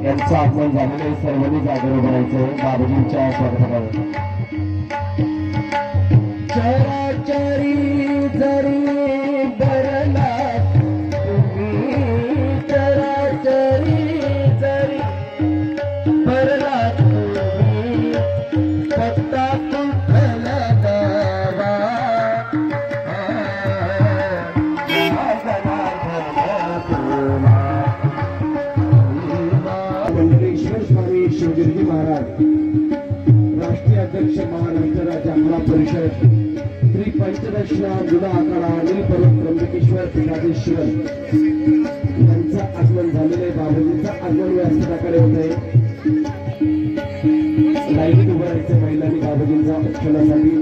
यांचं आगमन झालेलं सर्वांनी जागेवर उभारायचं बाबाजींच्या स्वागतावर। चराचरी जरी बरला तुम्ही, चराचरी जरी बरला तुम्ही, पत्ता कुठला गावा मंडलेश्वर स्वामी शिवगिरी महाराज राष्ट्रीय अध्यक्ष महाराष्ट्र राज्य अमरा परिषद श्री पंचदशनाम जुना आखाडा अनिल पर्वत त्र्यंबकेश्वर पीठाधीश्वर यांचं आगमन झालेले बाबाजींचं आगमन व्यासपीठाकडे होते। लाईनीत उभं राहायचं महिलांनी बाबाजींचा क्षणासाठी।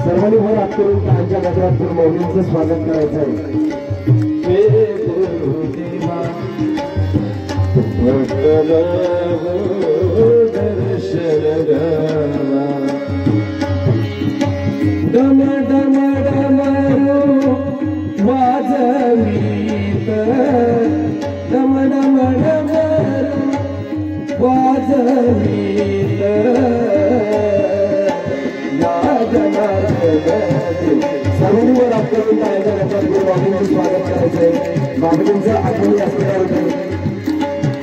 सर्वांनी वर हात करून कांच्या गजरात मौलींचं स्वागत करायचं आहे। डम डम डमरू वाजवीत, डम डम डमरू वाजवीत, सर्वांनी वर हात करून कांच्या गजरात मौलींचं स्वागत करायचंय। बाबाजींचं आगमन व्यासपीठावर होतं।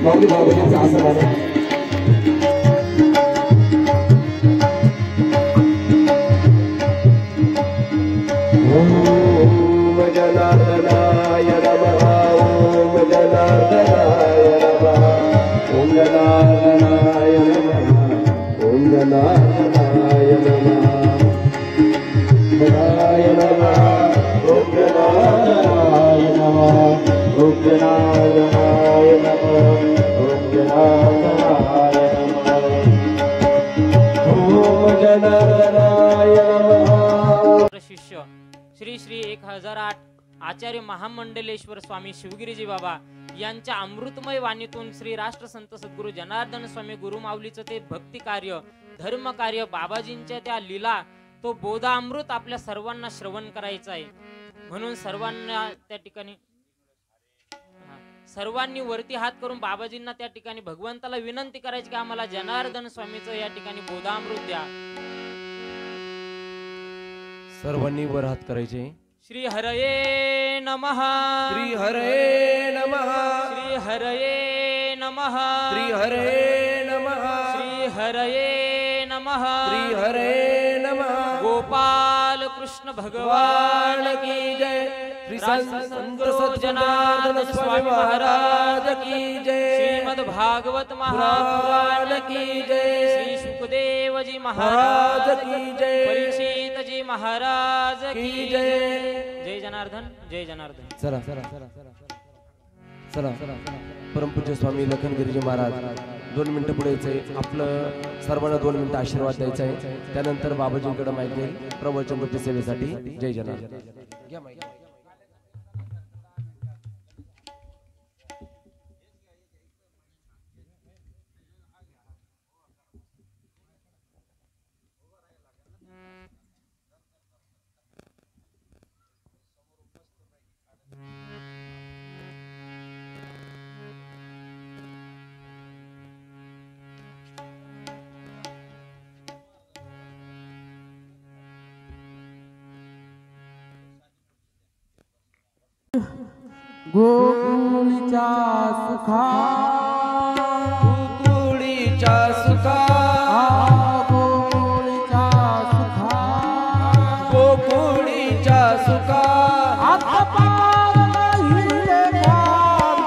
माऊली बाबाजींचं आसन आहे। ओम जनार्दनाय नमः, ओम जनार्दनाय नमः, ओम जनार्दनाय नमः, ओम जनार्दनाय नमः, जनाय नमः, ओम जनार्दनाय नमः, ओम जनार्दनाय नमः, ओम जनार्दनाय नमः, ओम जनार्दनाय नमः। शिष्य श्री श्री 1008 आचार्य महामंडलेश्वर स्वामी शिवगिरीजी बाबा यांच्या अमृतमय वाणीतून श्री राष्ट्रसंत सद्गुरू जनार्दन स्वामी गुरुमाऊलीचं ते भक्ती कार्य, धर्म कार्य, बाबाजींच्या त्या लीला, तो बोधामृत आपल्या सर्वांना श्रवण करायचा आहे। म्हणून सर्वांना त्या ठिकाणी सर्वांनी वरती हात करून बाबाजींना त्या ठिकाणी भगवंताला विनंती करायची की आम्हाला जनार्दन स्वामीचं या ठिकाणी बोधामृत द्या। सर्वांनी वर हात करायचे। श्री हरये नमः, श्री हरये नमः, श्री हरये नमः, श्री हरये नमः, श्री हरये नमः, श्री हरये नमः। गोपाल कृष्ण भगवान की जय। श्री संत जनार्दन स्वामी महाराज की जय। श्रीमद् भागवत महापुराण की जय। श्री सुखदेव जी महाराज की जय। परीक्षित जी महाराज की जय। जय जनार्दन, जय जनार्दन। चला चला चला चला परमपूज्य स्वामी लखनगिरीजी महाराज 2 मिनिटं पुढे यायचंय। आपलं सर्वांना 2 मिनिटं आशीर्वाद द्यायचा आहे। त्यानंतर बाबाजींकडे माहिती आहे प्रवचन सेवेसाठी। जय जनार्दन। घ्या माहिती। गोकुळीच्या सुखा, गोकुळीच्या सुखा, गोकुळीच्या सुखा, गोकुळीच्या सुखा। आत्पार नाही लेखा,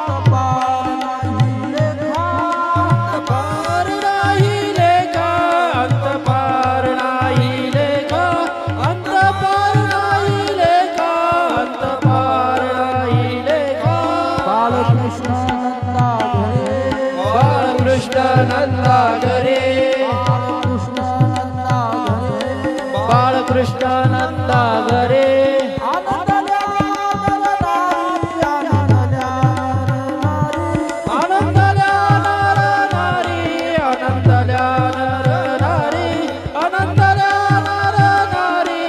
आत्पार नाही लेखा, अंतपार नाही लेखा, अंतपार नाही लेखा, अंतपार नाही लेखा, अंतपार नाही लेखा। बाळकृष्ण नंदा घरे, बाळकृष्ण नंदा घरे, बाळकृष्ण नंदा घरे, बाळकृष्ण नंदा घरे। आनंदल्या नर नारी, आनंदल्या नर नारी, आनंदल्या नर नारी, आनंदल्या नर नारी,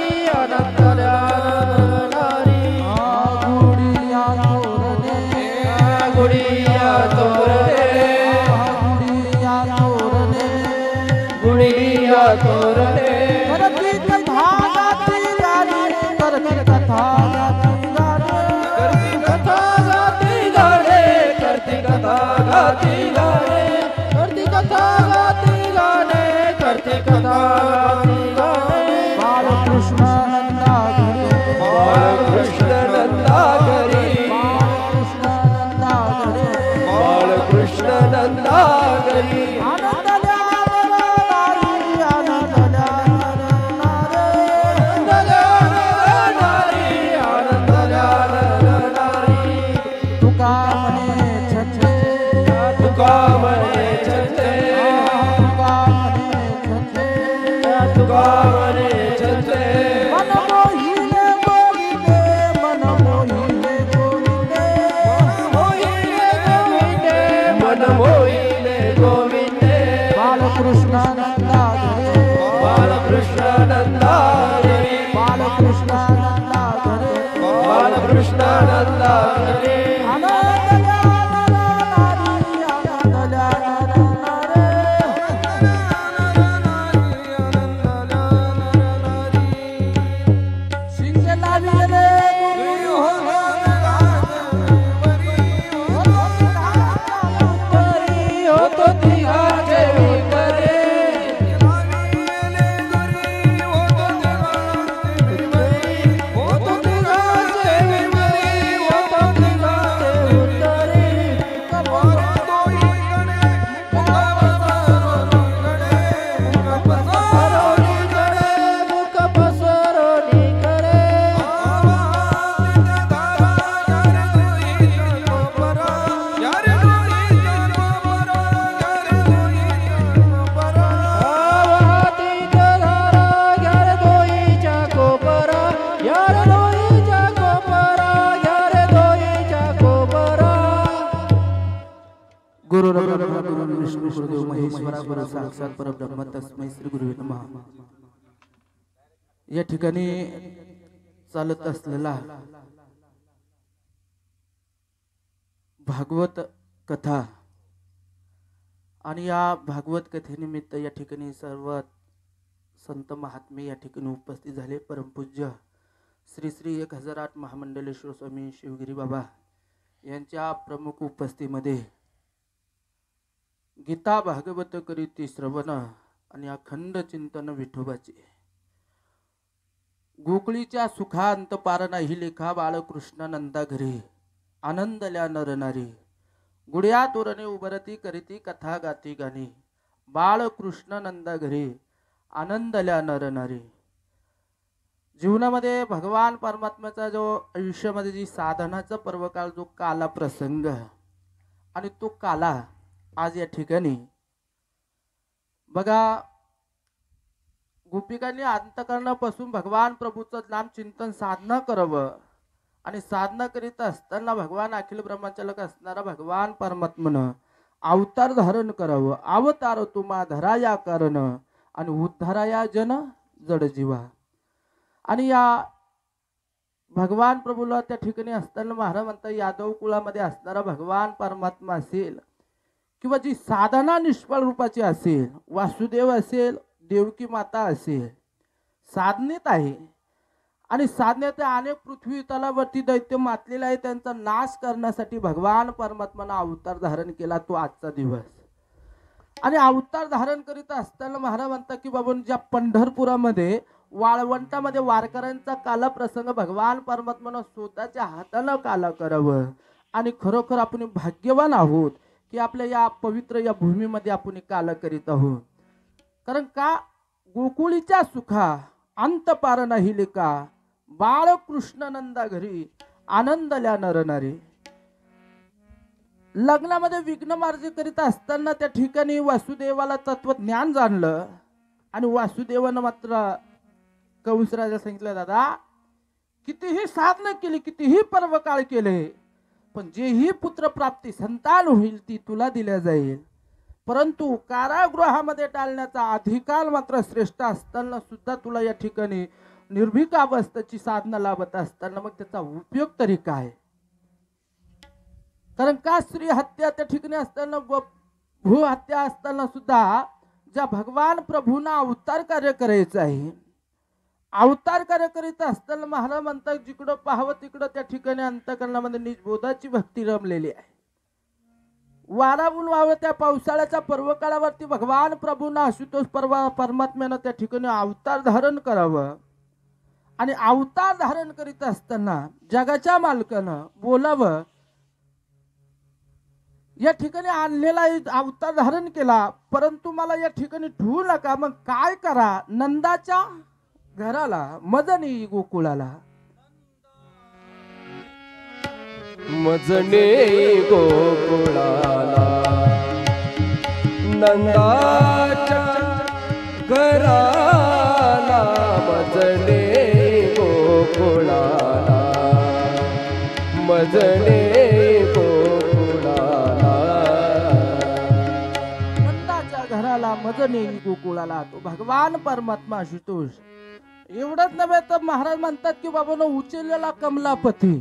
कथा गाती गाणे करती कथा गाती गाणे करती कथा गाती गाणे करती कथा गाती गाणे करती कथा गाती गाणे बाळकृष्ण नंदा घरी बाळकृष्ण नंदा घरी बाळकृष्ण नंदा घरी बाळकृष्ण नंदा घरी आनंद नारी आनंद नारी तुका म्हणे छछे तुका म्हणे छते तुका म्हणे छछे तुका म्हणे छते मन मोहिले गोविंदे मन मोहिले गोविंदे मन मोहिले गोविंदे बालकृष्ण नंदा घरे बालकृष्ण नंदा घरी बालकृष्ण नंदा घरे बालकृष्ण नंदा घरी आनंद नारी आनंद सिंग लाविले होतो तिघाचे विकरे होतो तिघाचे विकरे होतो तिघाचे उत्तरे मुख पसरोनी करे आवाती जगारा यार दोईच्या कोपरा यार दोईच्या कोपरा यार दोईच्या कोपरा गुरु ब्रह्मा गुरु विष्णू गुरुदेव महेश्वरा गुरु साक्षात परब्रह्म तस्मै श्री गुरुवे नमः. या ठिकाणी चालत असलेला भागवत कथा आणि या भागवत कथेनिमित्त या ठिकाणी सर्व संत महात्मे या ठिकाणी उपस्थित झाले. परमपूज्य श्री श्री 1008 महामंडलेश्वर स्वामी शिवगिरी बाबा यांच्या प्रमुख उपस्थितीमध्ये गीता भागवत करीती श्रवण आणि अखंड चिंतन विठोबाचे गोकुळीच्या सुखांत पार नाही लेखा बाळकृष्ण नंदा घरी आनंदल्या नरनारी गुड्या तोरणे उभरती करीती कथा गाती गाणी बाळकृष्ण नंदा घरी आनंदल्या नरनारी. जीवनामध्ये भगवान परमात्म्याचा जो आयुष्यामध्ये जी साधनाचा पर्वकाळ जो काला प्रसंग आणि तो काला आज या ठिकाणी बघा गोपिकांनी अंतकरणापासून भगवान प्रभूचं नाम चिंतन साधना करावं आणि साधना करीत असताना भगवान अखिल ब्रह्माचालक असणारा भगवान परमात्म्यानं अवतार धारण करावं. अवतार तुम्हा धराया कारण आणि उद्धाराया जन जड जीवा. आणि या भगवान प्रभूला त्या ठिकाणी असताना महाराज म्हणता यादव कुळामध्ये असणारा भगवान परमात्मा असेल किंवा जी साधना निष्फळ रूपाची असेल वासुदेव असेल देवकी माता असेल साधनेत आहे आणि साधनेत अनेक पृथ्वी तलावरती दैत्य मातलेले आहे त्यांचा नाश करण्यासाठी भगवान परमात्म्यानं अवतार धारण केला तो आजचा दिवस. आणि अवतार धारण करीत असताना महाराज म्हणतात की बाबा ज्या पंढरपुरामध्ये वाळवंटामध्ये वारकऱ्यांचा काला प्रसंग भगवान परमात्म्यानं स्वतःच्या हातानं काला करावं. आणि खरोखर आपण भाग्यवान आहोत की आपल्या या पवित्र या भूमीमध्ये आपण काला करीत आहोत. कारण का गोकुळीच्या सुखा अंत पार नाही लेका बाळकृष्ण नंदा घरी आनंदल्या नरनारी. लग्नामध्ये विघ्न मार्ग करीत असताना त्या ठिकाणी वासुदेवाला तत्वज्ञान जाणलं आणि वासुदेवानं मात्र कंसराजा सांगितलं दादा कितीही साधना केली कितीही पर्वकाळ केले पण जेही पुत्र प्राप्ती संतान होईल ती तुला दिल्या जाईल. परंतु कारागृहामध्ये टाळण्याचा अधिकार मात्र श्रेष्ठ असताना सुद्धा तुला या ठिकाणी निर्भीक अवस्थेची साधना लाभत असताना मग त्याचा उपयोग तरी काय. कारण का स्त्री हत्या त्या ठिकाणी असताना भू हत्या असताना सुद्धा ज्या भगवान प्रभूंना अवतार कार्य करायचं आहे अवतार कार्य करीत असताना महाराज म्हणतात जिकडं पाहावं तिकडं त्या ठिकाणी अंतःकरणामध्ये निजबोधाची भक्ती रमलेली आहे. वारावून वावं त्या पावसाळ्याच्या पर्वकाळावरती भगवान प्रभूंना आशुतोष परमात्म्यानं त्या ठिकाणी अवतार धारण करावं आणि अवतार धारण करीत असताना जगाच्या मालकानं बोलावं. या ठिकाणी आणलेला अवतार धारण केला, परंतु मला या ठिकाणी ठेवू नका. मग काय करा? नंदाच्या घराला मदनी गोकुळाला मजने गोकुळाला नंदाच्या घराला मजने गोकुळाला मजने गोकुळाला नंदाच्या घराला मदनी गोकुळाला तो भगवान परमात्मा आशुतोष. एवढंच नव्हे तर महाराज म्हणतात की बाबांनो उचललेला कमलापती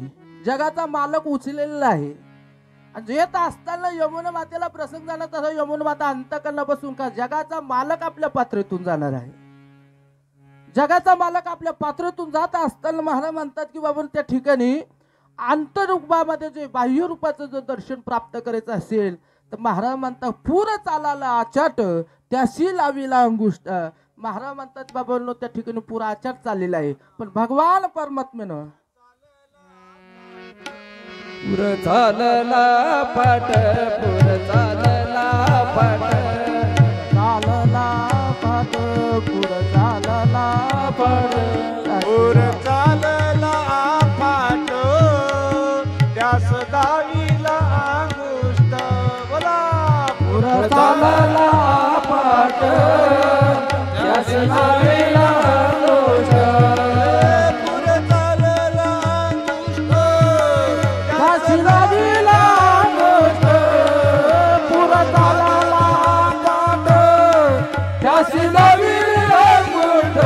जगाचा मालक उचललेला आहे. येत असताना यमुना मातेला प्रसंग झाला तसा यमुना माता अंतःकरणापासून का जगाचा मालक आपल्या पात्रेतून जाणार आहे. जगाचा मालक आपल्या पात्रेतून जात असताना महाराज म्हणतात की बाबा त्या ठिकाणी आंतररूपामध्ये जे बाह्य रूपाचं जर दर्शन प्राप्त करायचं असेल तर महाराज म्हणतात पूर चालाला आचाट त्याशी लावीला अंगुष्ट. महाराज म्हणतात बाबांनो त्या ठिकाणी पुरा आचार चाललेला आहे, पण भगवान परमात्म्यानं पुर चालला पाट पुर चालला पाट चालला पाट पुर चालला पाट पुर चालला पाट त्यास दावीला अंगुष्ट. बोला पुर चालला पाट त्यास लावीला अंगुष्ट. पुर चालला अंगुष्ट त्यासी लावीला अंगुष्ट. पुर चालला पाट त्यासी लावीला अंगुष्ट.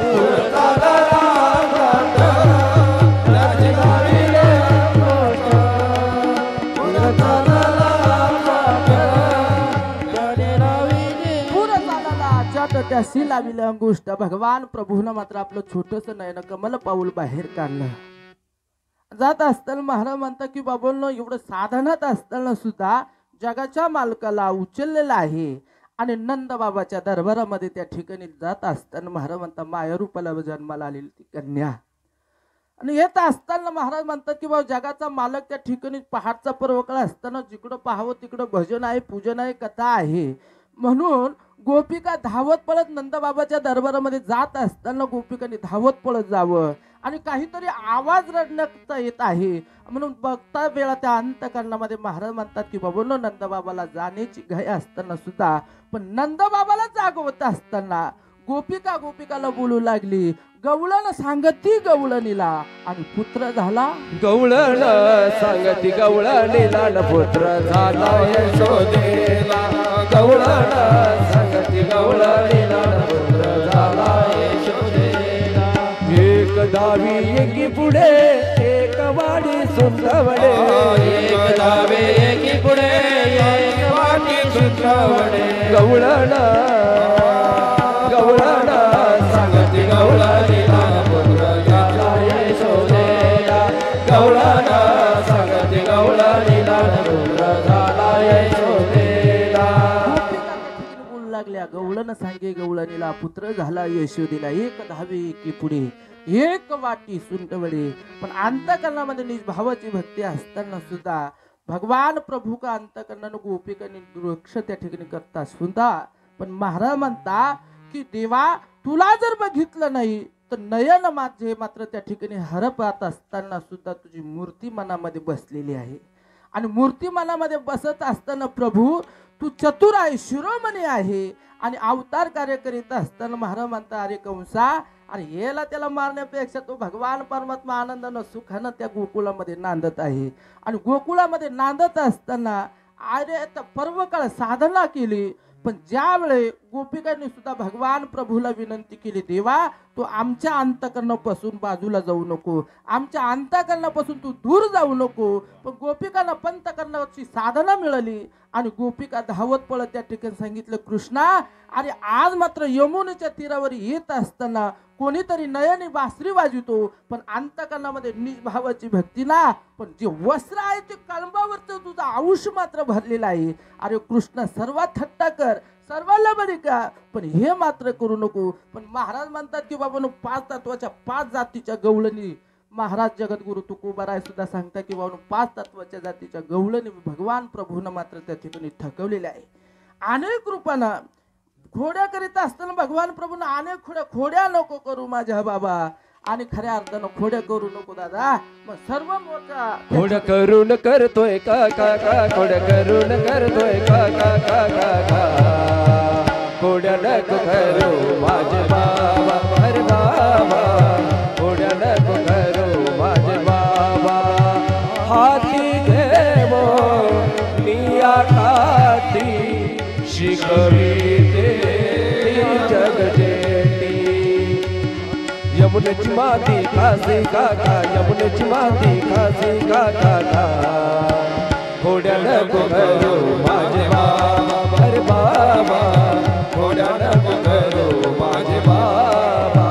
पुर चालला पाट त्यासी लावीला अंगुष्ट. पुर चालला पाट त्यासी लावीला पूर चालला चाट त्यासी लाविले अंगुष्ट. भगवान प्रभूनं मात्र आपलं छोटस नयन कमल पाऊल बाहेर काढलं. जात असताना महाराज म्हणतात की बाबांनो एवढं साधनात असताना सुद्धा जगाच्या मालकाला उचललेला आहे. आणि नंद बाबाच्या दरबारामध्ये त्या ठिकाणी जात असताना महाराज म्हणतात मायारूपाला जन्माला आलेली ती कन्या. आणि येत असताना महाराज म्हणतात की बाबा जगाचा मालक त्या ठिकाणी पहाटचा पर्वकाळ असताना जिकडं पाहावं तिकडं भजन आहे, पूजन आहे, कथा आहे. म्हणून गोपिका धावत पळत नंदबाबाच्या दरबारामध्ये जात असताना गोपिकांनी धावत पळत जावं आणि काहीतरी आवाज रडण्याचा येत आहे म्हणून बघता वेळा त्या अंतःकरणामध्ये महाराज म्हणतात की बाबांनो नंदबाबाला जाण्याची घाई असताना सुद्धा पण नंदबाबाला जागवत असताना गोपिका गोपिकाला बोलू लागली. गवळण सांगती गवळणीला आणि पुत्र झाला गवळण सांगती गवळणीला न पुत्र झाला यशोदेला. गवळण सांगती गवळणीला न पुत्र झाला यशोदेला. एक दावी एकी पुढे एक वाडी सुंदवडे. एक दावे एकी पुढे एक वाडी सुंदवडे. गवळण गवळण सांगती गवळणीला न पुत्र झाला यशोदेला. गवळण सांगती गवळणीला न पुत्र झाला यशोदेला. बोलू लागल्या गवळण सांगे गवळणीला पुत्र झाला यशोदेला. एक धावे एकी पुढे एक वाटी सुंटवडे. पण अंतःकरणामध्ये निज भावाची भक्ती असताना सुद्धा भगवान प्रभू का अंतःकरणानं गोपिकांनी दुर्लक्ष त्या ठिकाणी करता सुद्धा पण महाराज म्हणता की देवा तुला जर बघितलं नाही तर नयन माझे मात्र त्या ठिकाणी हरपत असताना सुद्धा तुझी मूर्ती मनामध्ये बसलेली आहे. आणि मूर्ती मनामध्ये बसत असताना प्रभू तू चतुर आहे, शिरोमणी आहे. आणि अवतार कार्य करीत असताना महाराज म्हणता अरे कंसा अरे याला त्याला मारण्यापेक्षा तो भगवान परमात्मा आनंदानं सुखानं त्या गोकुळामध्ये नांदत आहे. आणि गोकुळामध्ये नांदत असताना अरे पर्वकाळ साधना केली पण ज्यावेळे गोपिकांनी सुद्धा भगवान प्रभूला विनंती केली देवा तू आमच्या अंतकरणापासून बाजूला जाऊ नको, आमच्या अंतकरणापासून तू दूर जाऊ नको. पण गोपिकांना पंतकरणाची साधना मिळाली आणि गोपिका धावत पळत त्या ठिकाणी सांगितलं, कृष्णा अरे आज मात्र यमुनेच्या तीरावर येत असताना कोणीतरी नयनी बासरी वाजवतो, पण अंतकरणामध्ये निजभावाची भक्ती ना, पण जे वस्त्र आहे ते कळंबावरचं तुझं आयुष्य मात्र भरलेलं आहे. अरे कृष्ण सर्वात थट्टा कर, सर्वांना बरी का, पण हे मात्र करू नको. पण महाराज म्हणतात की बाबा 5 तत्वाच्या 5 जातीच्या गवळणी महाराज जगद्गुरु तुकोबाराय सुद्धा सांगता की बाबा 5 तत्वाच्या जातीच्या गवळणी भगवान प्रभूनं मात्र त्या ठिकाणी ठकवलेल्या आहे. अनेक रूपानं खोड्या करीत असताना भगवान प्रभूनं अनेक खोड्या नको करू माझ्या बाबा, आणि खऱ्या अर्थानं खोड्या करू नको दादा. मग सर्व मोठा खोड्या करून करतोय का का का, खोड्या करून करतोय का का का का का, खोड्या नको करू माझे बाबा, अरे बाबा खोड्या नको करू माझे बाबा. हाती घेवो निया काठी शिकविते जग जेठी. यमुनेची माती खासी काका, यमुनेची माती खासी काका का, खोड्या नको करू माझे बाबा, अरे बाबा खोड्या नको करू माझे बाबा.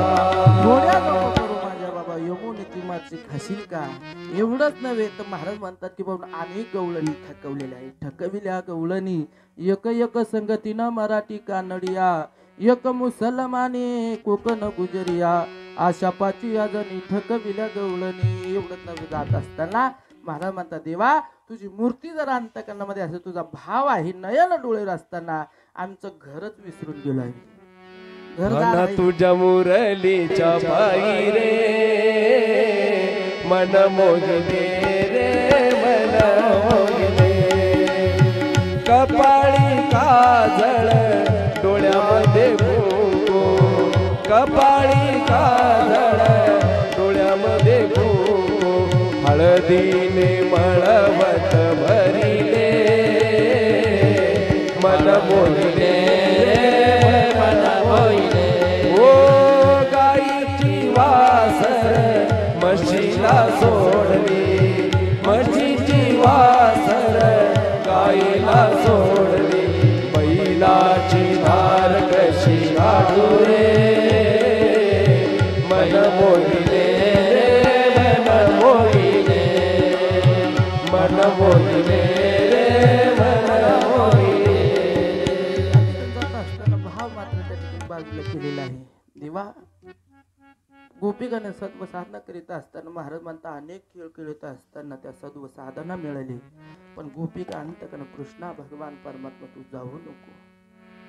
खोड्या नको करू माझ्या बाबा, यमुनेची माती खाशील का. एवढंच नव्हे तर महाराज म्हणतात की बाबा अनेक गवळणी ठकवलेल्या आहे. ठकविल्या गवळणी एक एक संगतीनं मराठी कानडिया, एक मुसलमाने कोकण गुजरिया, आशा पाची आजनी ठकविल्या गवळणी. एवढंच नव्हे जात असताना महाराज म्हणतात देवा तुझी मूर्ती जर अंतकरणामध्ये असेल, तुझा भाव आहे नयन डोळे असताना आमचं घरच विसरून गेलो आहे. मन तुझ्या मुरलीच्या पायी रे मन मोगले रे मन मोगले, कपाळी काजळ डोळ्यामध्ये भोगो, कपाळी काजळ डोळ्यामध्ये भोगो, हळदीने मळवत भरिले मन मोगले मन मोगले. ओ गाईची वासर म्हशीला सोडली, म्हशीची वासर गाईला सोडली, बैलाची धार कशी काढू रे मन मोगिले मन मोगिले मन मोगिले मन मोगिले. असताना भाव मात्र त्या ठिकाणी बाजूला केलेला आहे. देवा गोपिकाने सत्व साधना करीत असताना महाराज म्हणता अनेक खेळ खेळत असताना त्या सत्व साधना मिळाली, पण गोपिका अंतकन कृष्णा भगवान परमात्मा तू जाऊ नको.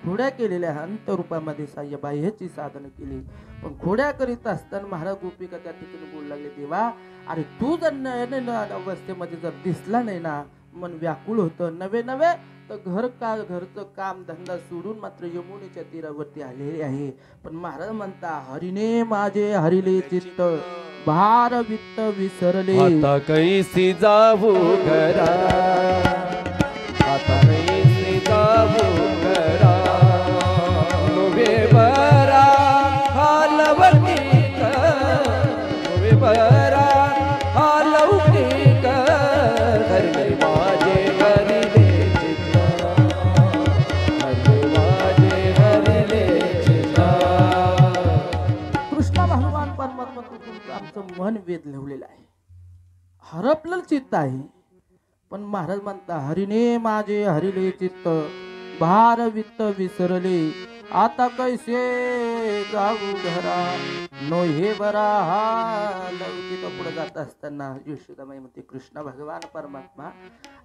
खोड्या केलेल्या अंतरूपामध्ये साह्य बाह्याची साधना केली, पण खोड्या करीत असताना महाराज गोपिका त्या ठिकाणी बोलू लागले देवा अरे तू जर नयन अवस्थेमध्ये जर दिसला नाही ना, मन व्याकुळ होतं. नवे नवे तर घरचं काम धंदा सोडून मात्र यमुनेच्या तीरावरती आलेले आहे. पण महाराज म्हणता हरिने माझे हरिले चित्त, भार वित्त विसरले, आता कैसी जाऊ घरा, आता कैसी जाऊ घरा, नवे बरा हालवती नवे बरा हालवती हरिले माझे हरिले चित्त, हरिले माझे हरिले चित्त. कृष्ण भगवान परमात्मा तुमचं आमचं मन वेधलेलं आहे, हरपलेलं चित्त आहे. पण महाराज म्हणता हरिने माझे हरिले चित्त, भार वित्त विसरले, आता कैसे जाऊ घरा, नो हे बरा लवकिक. पुढे जात असताना यशोदामाई म्हणते कृष्ण भगवान परमात्मा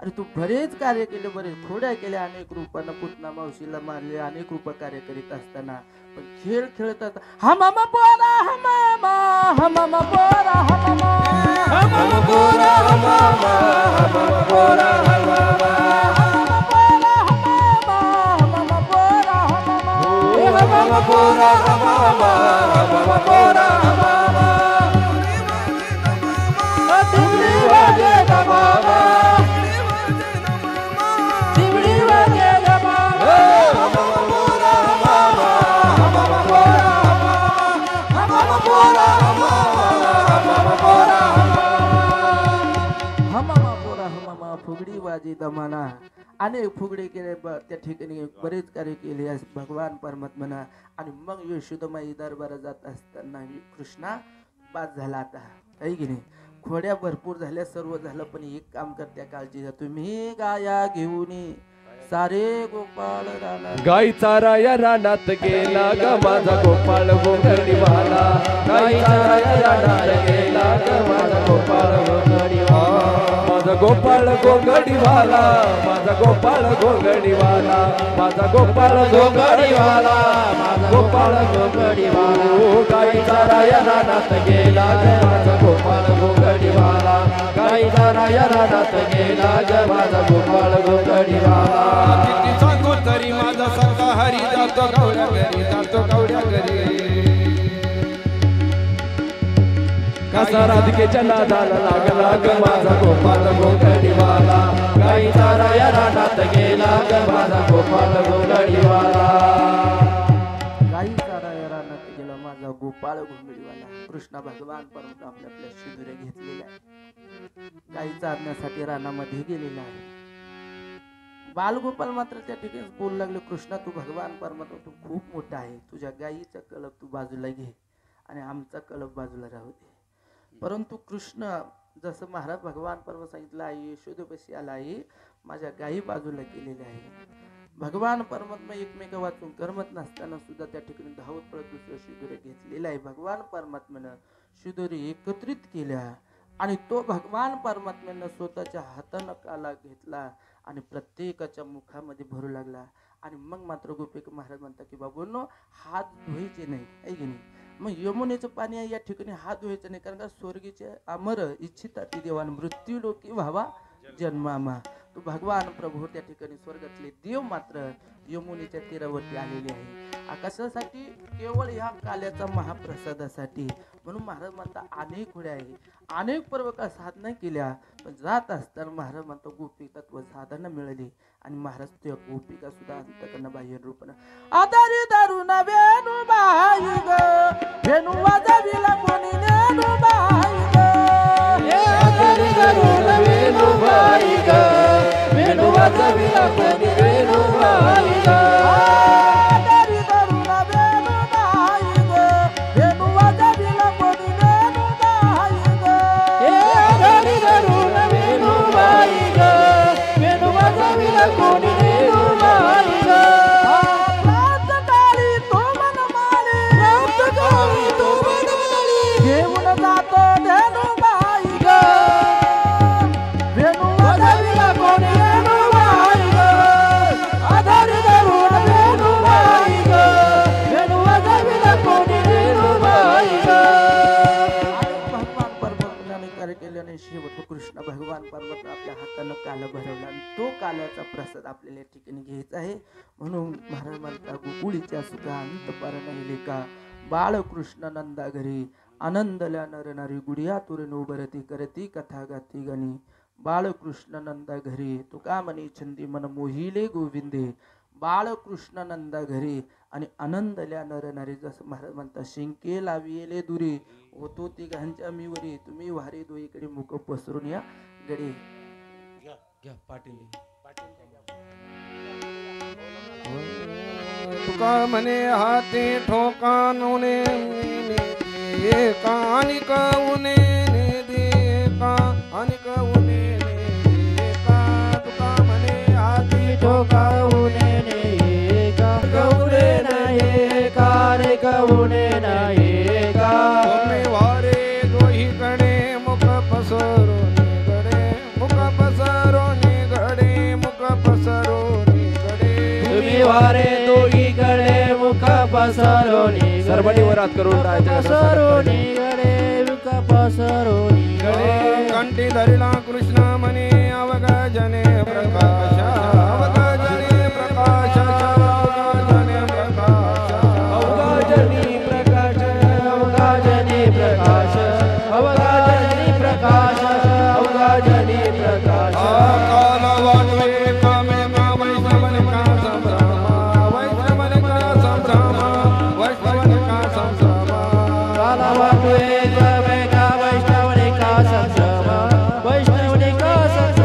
अरे तू बरेच कार्य केले, बरेच खोड्या केल्या, अनेक रूपानं पुतना मावशीला मारले, अनेक रूप कार्य करीत असताना पण खेळ खेळतात हमामा पोरा हमामा हमामा पोरा हमामा हमामा पोरा हमामा हमामा पोरा हमामा हमामा पोरा हमामा हमामा पोरा हमामा हमामा पोरा हमामा तिवडी वाजे हमामा तिवडी वाजे हमामा हमामा पोरा हमामा हमामा पोरा हमामा फुगडी वाजी दमाना अनेक फुगडी केले त्या ठिकाणी बरेच कार्य केले आहे भगवान परमात्म्यानं. आणि मग यशोदामाई दरबारात जात असताना कृष्णा बाद झाला आता काही की नाही. खोड्या भरपूर झाल्या सर्व झालं पण एक काम करत्या काळजी घ्या तुम्ही गाया घेऊन सारे गोपाळ राणा. गाई चाराया रानात गेला ग माझा गोपाळ गोंगडीवाला. गाई चाराया रानात गेला ग माझा गोपाळ गोंगडीवाला. माझा गोपाळ गोंगडीवाला. माझा गोपाळ गोंगडीवाला. माझा गोपाळ गोंगडीवाला. माझा गोपाळ गोंगडीवाला. गाई चाराया रानात गेला ग माझा गोपाळ गोंगडीवाला. गाई चाराया रानात गेला ग माझा गोपाळ गोंगडीवाला. किती सांगू तरी माझा सारखा हरी जातो गवड्या घरी जातो गवड्या घरी. कसा राधिकेच्या नादाला लागला ग माझा गोपाळ गोंगडीवाला. गाई चाराया रानात गेला ग माझा गोपाळ गोंगडीवाला. गाई चाराया रानात गेला माझा गोपाळ घोंगडीवाला. कृष्णा भगवान परमात्मा आपल्या शिदुरे घेतलेल्या आहे गाई चारण्यासाठी रानामध्ये गेलेला आहे. बालगोपाल मात्र त्या ठिकाणी बोलू लागले कृष्णा तू भगवान परमात्मा तू खूप मोठा आहे तुझ्या गायीचा कळप तू बाजूला घे आणि आमचा कळप बाजूला राहू दे. परंतु कृष्ण जसं महाराज भगवान परमात्मा सांगितलं आई यशोदेपाशी आला आई माझ्या गायी बाजूला केलेल्या आहे. भगवान परमात्मा एकमेका वाचून करमत नसताना सुद्धा त्या ठिकाणी धावत पडत दुसरं शिदोरी घेतलेला आहे. भगवान परमात्म्यानं शिदोरी एकत्रित केल्या आणि तो भगवान परमात्म्यानं स्वतःच्या हातानं काला घेतला आणि प्रत्येकाच्या मुखामध्ये भरू लागला. आणि मग मात्र गोपिक महाराज म्हणतात की बाबूंनो हात धुवायचे नाही आहे की नाही. मग यमुनेचं पाणी आहे या ठिकाणी हात धुवायचं नाही कारण का स्वर्गीचे अमर इच्छिता ती देवान मृत्यू लोकी व्हावा जन्मामा. तो भगवान प्रभू त्या ठिकाणी स्वर्गातले देव मात्र यमुनेच्या तीरावरती आलेले आहे आकाशासाठी केवळ ह्या काल्याचा महाप्रसादासाठी. म्हणून महाराज म्हणता अनेक होड्या आहे अनेक पर्वका साधना केल्या पण जात असताना महाराज म्हणतो गोपी तत्व साधना मिळाली आणि महाराज त्या गोपिका सुद्धा अंतकरण बाह्य रूपानं आधारी दारुण वेणू बाई ग वेणू वाजविला कोणी नेणू बाई ग. आधारी दारुण वेणू बाई ग वेणू वाजविला कोणी वेणू बाई ग. आधारी दारुण वेणू बाई ग वेणू वाजविला कोणी नेणू बाई ग. आधारी दारुण वेणू बाई ग वेणू वाजविला कोणी वेणू बाई ग. प्रातकाळी तो मनमाळी प्रातकाळी तो मनमाळी घेऊन जातो धेनू बाई ग वेणू वाजविला कोणी वेणू बाई ग. आधारी दारुण वेणू बाई ग वेणू वाजविला कोणी वेणू बाई ग. भगवान परमात्म्याने कार्य केल्याने शेवट कृष्ण भगवान परमात्मा आपल्या हातानं काल भरवला आणि तो कालाचा प्रसाद आपल्याला या ठिकाणी घ्यायचा आहे. म्हणून महाराज म्हणता गोकुळीच्या सुखा अंत पार नाही का बाळकृष्ण नंदा घरी आनंदल्या नर नारी गुडिया तुरण उभरती करती कथा गाती गणी. बाळकृष्ण नंदा घरी तुका मनी छंदी मन मोहिले गोविंदे. बाळकृष्ण नंदा घरी आणि आनंदल्या नर नारी जसं महाराज म्हणतात शिंके लाविले दुरी होतो ती घांच्या मीवरी तुम्ही वारे दोईकडे मुख पसरून या गडे. तुका म्हणे हाती ठोकानुने एका आणि काऊने दे का आणि काऊने एका. तुका म्हणे हाती ठोकाऊने का गौरे नाही कारे कौने नाही का. तुम्ही वारे दोहीकडे मुख पसरून गडे मुख पसरून गडे मुख पसरून गडे. तुम्ही वारे दोघीकडे मुख पसरोनी सर्वांनी वरात करून राहायचं. पसरोनी गडे मुख पसरोनी गडे कंठी धरिला कृष्ण म्हणे अवघा जने प्रकाश अवघा जने प्रकाश अवघा जने प्रकाश अवघाजनी प्रकाश अवघाजनी प्रकाश अवघाजनी प्रकाश अवघाजनी प्रकाश. काल वाजवे कामे मा वैष्णवन का संभ्रम वैष्णवन का संभ्रम वैष्णवन का संभ्रम. काला वाटवे कवे का वैष्णवने का संभ्रम वैष्णवने का संभ्रम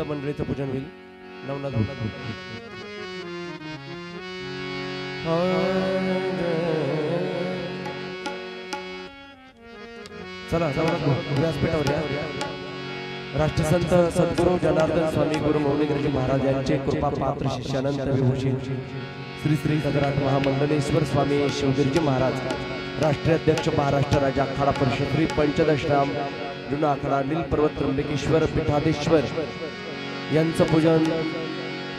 मंडळीचं पूजन होईल. नवनाथ चला व्यासपीठावर या. राष्ट्रसंत सद्गुरू जनार्दन स्वामी गुरु मौलिगिरीजी महाराज यांचे कृपा पात्र शिष्यानंत विभूषित श्री श्री सदराट महामंडलेश्वर स्वामी शिवगिरीजी महाराज, राष्ट्रीय अध्यक्ष महाराष्ट्र राज्य आखाडा परिषद, श्री पंचदश राम जुना आखाडा नील पर्वत त्र्यंबकेश्वर पीठाधीश्वर यांचं पूजन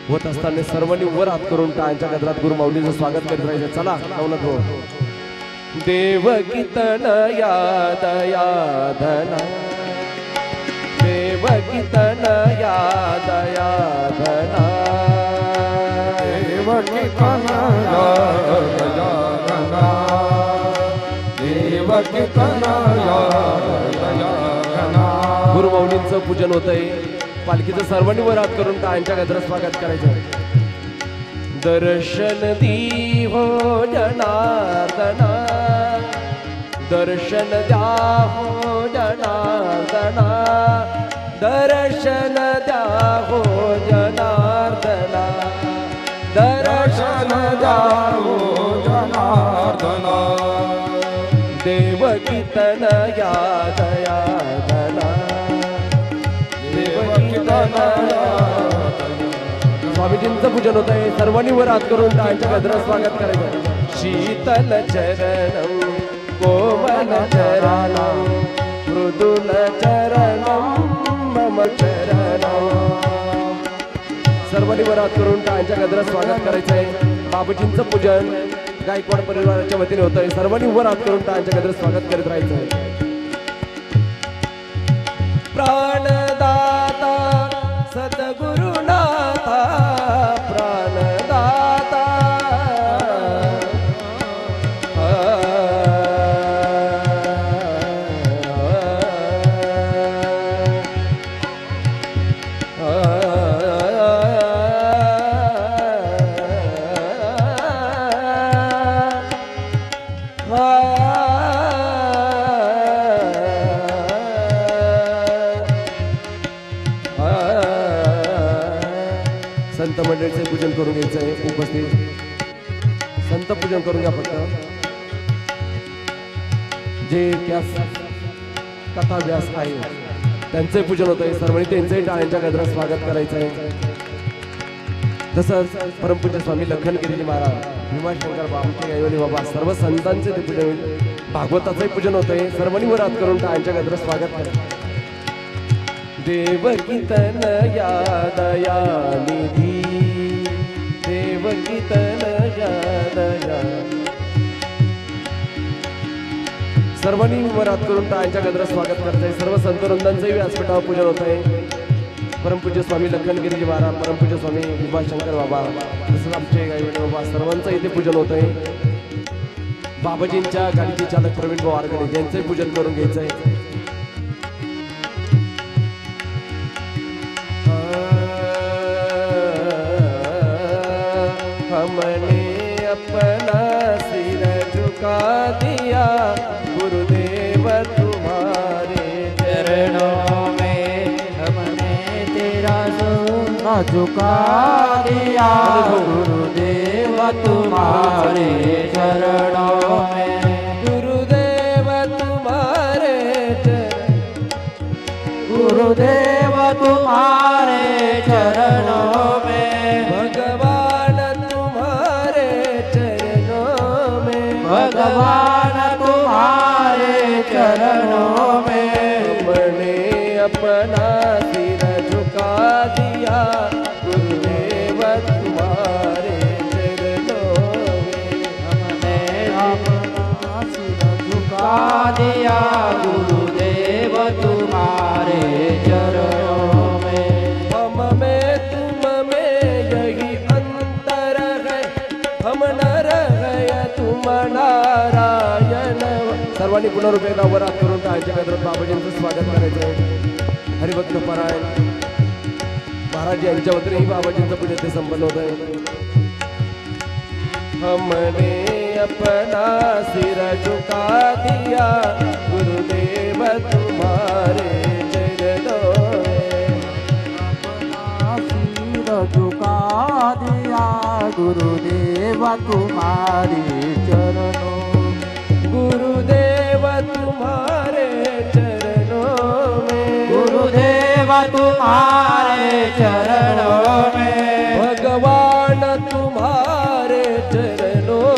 होत असताना सर्वांनी वर हात करून टाळ्यांच्या गजरात गुरु माऊलीचं स्वागत करीत राहायचं. चला नवनाथ हो. देवकी तनया दया धना, देवकी तनया दया धना, देवकी तनया दया धना, देवकी तनया दया धना. गुरु माऊलींचं पूजन होतंय. पालखीचं सर्वांनी वर हात करून टाळ्यांच्या गजरात स्वागत करायचं. दर्शन दी हो जनार्दना, दर्शन द्या हो जनार्दना, दर्शन द्या हो जनार्दना, दर्शन द्या हो जनार्दना. देवकी तनया दया धना, देवकी तनया. स्वामीजींचं पूजन होत आहे. सर्वांनी वर हात करून टाळ्यांच्या गजरात स्वागत करायचं. शीतल चरणं कोमल चरणं मृदुल चरणं मम चरणं. सर्वांनी वर हात करून टाळ्यांच्या गजरात स्वागत करायचं आहे. बाबाजींचं पूजन गायकवाड परिवाराच्या वतीने होत आहे. सर्वांनी वर हात करून टाळ्यांच्या गजरात स्वागत करीत राहायचं आहे. प्राणदाता सद्गुरुनाथा, प्राणदाता संत मंडळीचे पूजन करून घ्यायचं आहे. उपस्थित संत पूजन करून घ्या. फक्त जे कथा व्यास आहे त्यांचे पूजन होत आहे. सर्वांनी त्यांचंही टाळ्यांच्या गजरात स्वागत करायचं आहे. तसंच परमपूज्य स्वामी लखनगिरीजी महाराज, भीमाशंकर बाबांचे ऐवली बाबा, सर्व संतांचे ते पूजन होईल. भागवताचंही पूजन होत आहे. सर्वांनी वर हात करून टाळ्यांच्या गजरात स्वागत करा. देवकी तनया दया निधी, देवकी तनया दया. सर्वांनी वर हात करून टाळ्यांच्या गजरात स्वागत करत आहे. सर्व संतवृंदांचंही व्यासपीठावर पूजन होत आहे. परमपूज्य स्वामी लखनगिरीजी महाराज, परमपूज्य स्वामी भीमाशंकर बाबा, तसंच आमचे गायवडे बाबा, सर्वांचं इथे पूजन होत आहे. बाबाजींच्या गाडीचे चालक प्रवीण भाऊ आरगडे यांचंही पूजन करून घ्यायचं आहे. हमने अपना सिर झुका दिया गुरुदेव तुम्हारे चरणों में, हमने तेरा सोना झुका दिया गुरुदेव तुम्हारे चरणों में, गुरुदेव तुम्हारे चरण, गुरुदेव तुम्हारे चरणों में, भगवान तुम्हारे चरणों में, भगवान तुम्हारे चरणों में, हमने अपना सिर झुका दिया गुरुदेव तुम्हारे चरणों में, हमने अपना सिर झुका दिया गुरुदेव तुम्हारे चरणों में, हम में तुम में यही अंतर है, हम नर है तुम नारायण. सर्वांनी पुनरुपे वर हात करून टाळ्यांच्या गजरात बाबाजींचं स्वागत करायचं आहे. हरिभक्त परायण महाराज यांच्या वतीने बाबाजींचं पूजन ते संपन्न होत आहे. हमने अपना सिर झुका दिया गुरुदेव तुम्हारे चरणों में, सिर झुका दिया गुरुदेव तुम्हारे चरणों गुरुदेव तुम्हारे चरणों में गुरुदेव तुम्हारे चरणों में भगवान तुम्हारे चरणों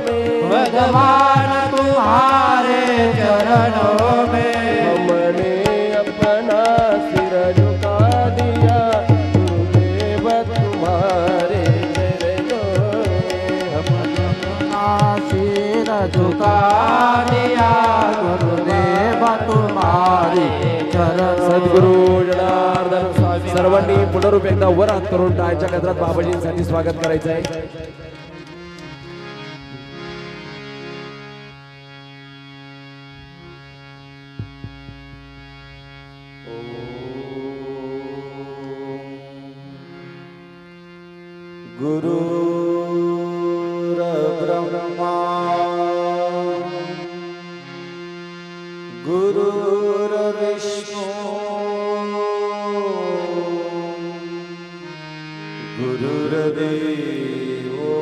में भगवान तुम्हारे चरणों में हमने अपना सिर झुका दिया गुरुदेव तुम्हारे चरणों में अपना सिर झुका दिया गुरुदेव तुम्हारे चरण सद्गुरु जनार्दन स्वामी सर्वांनी पुनरूप एकदा वर हात करून टाळ्याच्या गजरात बाबाजींसाठी स्वागत करायचं आहे. गुरुर्ब्रह्मा गुरुर्विष्णु गुरुर्देवो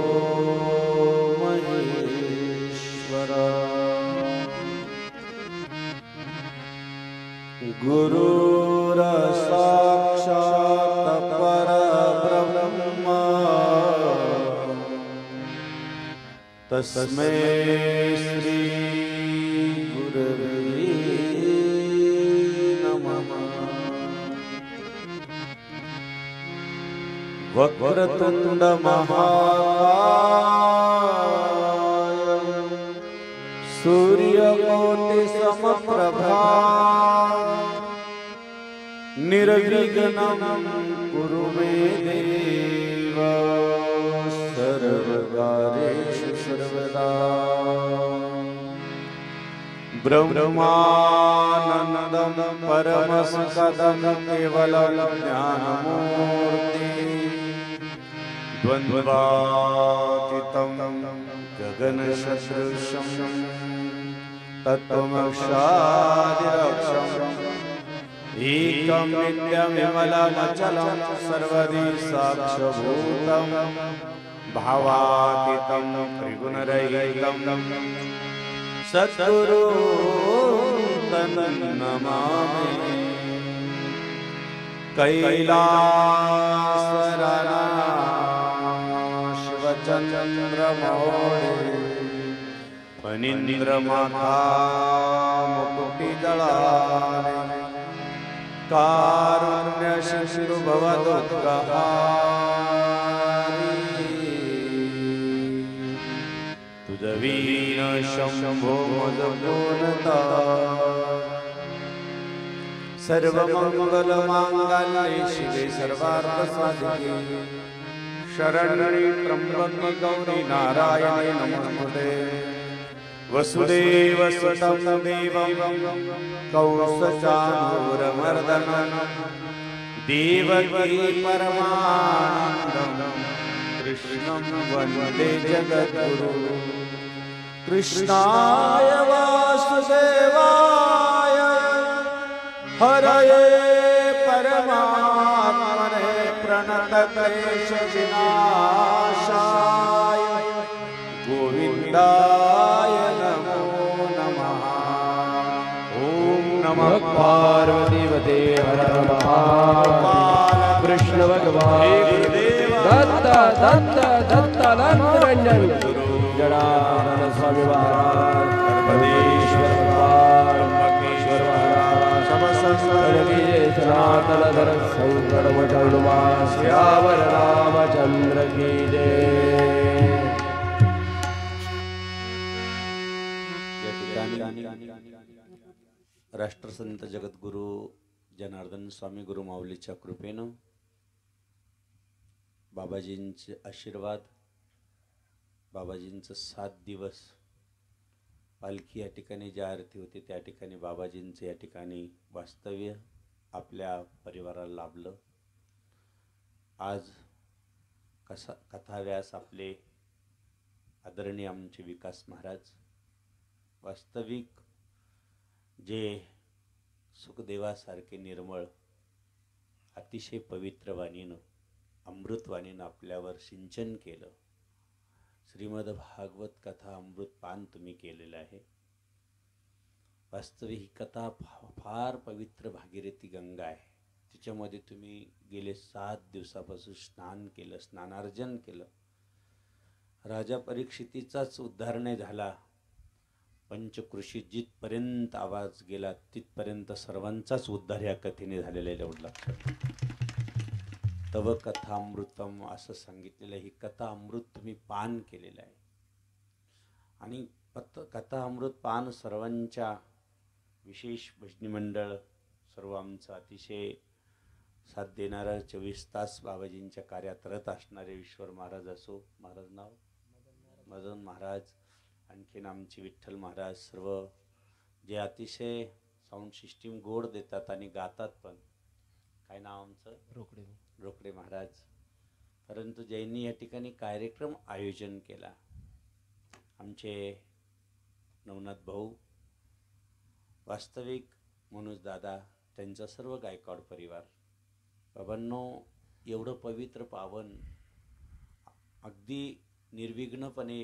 महेश्वरा गुरुर्साक्षात् परब्रह्म तस्मै श्री गुरवे नमः. वक्रतुंड महाकाय सूर्यकोटि समप्रभा निर्विघ्नं कुरु मे देव सर्वकार्येषु सर्वदा. ब्रह्मानन्दं परमसदं केवलं ज्ञानमूर्ति द्वन्द्वातीतं गगनसदृशं तत्त्वमक्षादिलक्ष्यम् एकं नित्यविमलमचलं सर्वदि साक्षभूतं भावातीतं त्रिगुणरहितं सद्गुरुं नमामि. कैलासराशिवचन्द्रमौळि फणीन्द्रमाथा मुकुटिदळारि कारुण्यशिशु भवदुद्गहारि तुझवीन शंभो मदपूर्णता. सर्वमंगलमांगल्ये शिवे सर्वार्थसाधिके शरण्ये त्र्यंबके गौरी नारायणे नमोस्तुते. वसुदेवसुतं देवं कौसचानूरमर्दनं देवकी परमानन्दं कृष्णं वन्दे जगद्गुरुं. कृष्णाय वासुदेवाय हरये परमात्मने प्रणतक्लेशविनाशाय गोविन्दाय नमो नमः. ॐ नमः पार्वतीवते हर महादेव कृष्ण भगवान दत्त दत्त दत्त निरंजन जनार्दन स्वामी महाराज परमेश्वर भगवान महेश्वर महाराज सनातन धर संकट मोचनुमा श्यावर रामचंद्र की जय. राष्ट्रसंत जगद्गुरु जनार्दन स्वामी गुरु माऊलीच्या कृपेनं बाबाजींचे आशीर्वाद, बाबाजींचं 7 दिवस पालखी या ठिकाणी ज्या आरती होती त्या ठिकाणी बाबाजींचं या ठिकाणी वास्तव्य आपल्या परिवाराला लाभलं. आज कथाव्यास आपले आदरणीय आमचे विकास महाराज वास्तविक जे सुखदेवासारखे निर्मळ अतिशय पवित्र वाणीनं, अमृतवाणीनं आपल्यावर सिंचन केलं. श्रीमद भागवत कथा अमृत पान तुम्ही केलेलं आहे. वास्तविक ही कथा फार पवित्र भागीरथी गंगा आहे. तिच्यामध्ये तुम्ही गेले 7 दिवसापासून स्नान केलं, स्नानार्जन केलं. राजा परीक्षितीचाच उद्धार नाही झाला, पंचकृषी जिथपर्यंत आवाज गेला तिथपर्यंत सर्वांचाच उद्धार या कथेने झालेला आहे. एवढं लक्षात. तव कथा अमृतम असं सांगितलेलं. ही कथा अमृत तुम्ही पान केलेलं आहे. आणि कथा अमृत पान सर्वांच्या, विशेष भजनी मंडळ, सर्व आमचं अतिशय साथ देणारं 24 तास बाबाजींच्या कार्यात रत असणारे ईश्वर महाराज असो, महाराज नाव मदन महाराज, आणखीन आमचे विठ्ठल महाराज, सर्व जे अतिशय साऊंड सिस्टीम गोड देतात आणि गातात पण. काय नाव आमचं? रोकडे महाराज. परंतु ज्यांनी या ठिकाणी कार्यक्रम आयोजन केला, आमचे नवनाथ भाऊ, वास्तविक मनोज दादा, त्यांचा सर्व गायकवाड परिवार. बाबांनो, एवढं पवित्र पावन, अगदी निर्विघ्नपणे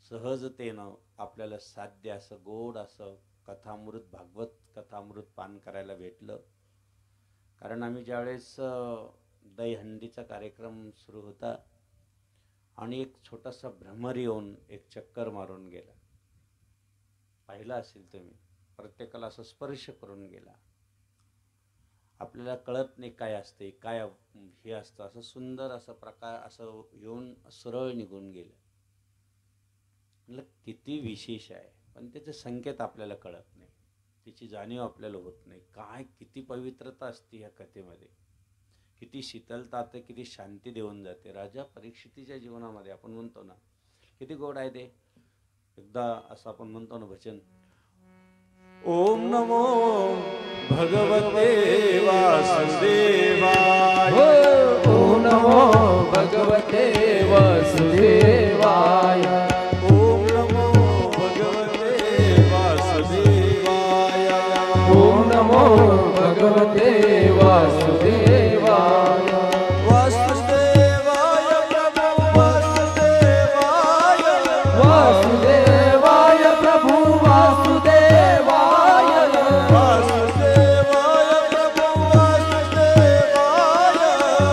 सहजतेनं आपल्याला साध्य असं गोड असं कथामृत, भागवत कथामृत पान करायला भेटलं. कारण आम्ही ज्यावेळेस दहीहंडीचा कार्यक्रम सुरू होता आणि एक छोटासा भ्रमर येऊन एक चक्कर मारून गेला, पाहिला असेल तुम्ही, प्रत्येकाला असं स्पर्श करून गेला. आपल्याला कळत नाही काय असते, काय हे असतं, असं सुंदर असं प्रकार असं येऊन सरळ निघून गेलं. मतलब किती विशेष आहे, पण त्याचे संकेत आपल्याला कळत नाही, त्याची जाणीव आपल्याला होत नाही. काय किती पवित्रता असते ह्या कथेमध्ये, किती शीतलता, किती शांती देऊन जाते. राजा परीक्षितीच्या जीवनामध्ये आपण म्हणतो ना, किती गोड आहे ते. एकदा असं आपण म्हणतो ना भजन, ओम नमो भगवते वासुदेवाय, ओम नमो भगवते वासुदेवाय, ओम नमो भगवते वासुदेवाय, ओम नमो भगवते वासुदेवाय, वासुदेवाय प्रभु वासुदेवाय, वासुदेवाय प्रभु वासुदेवाय, वासुदेवाय प्रभु वासुदेवाय,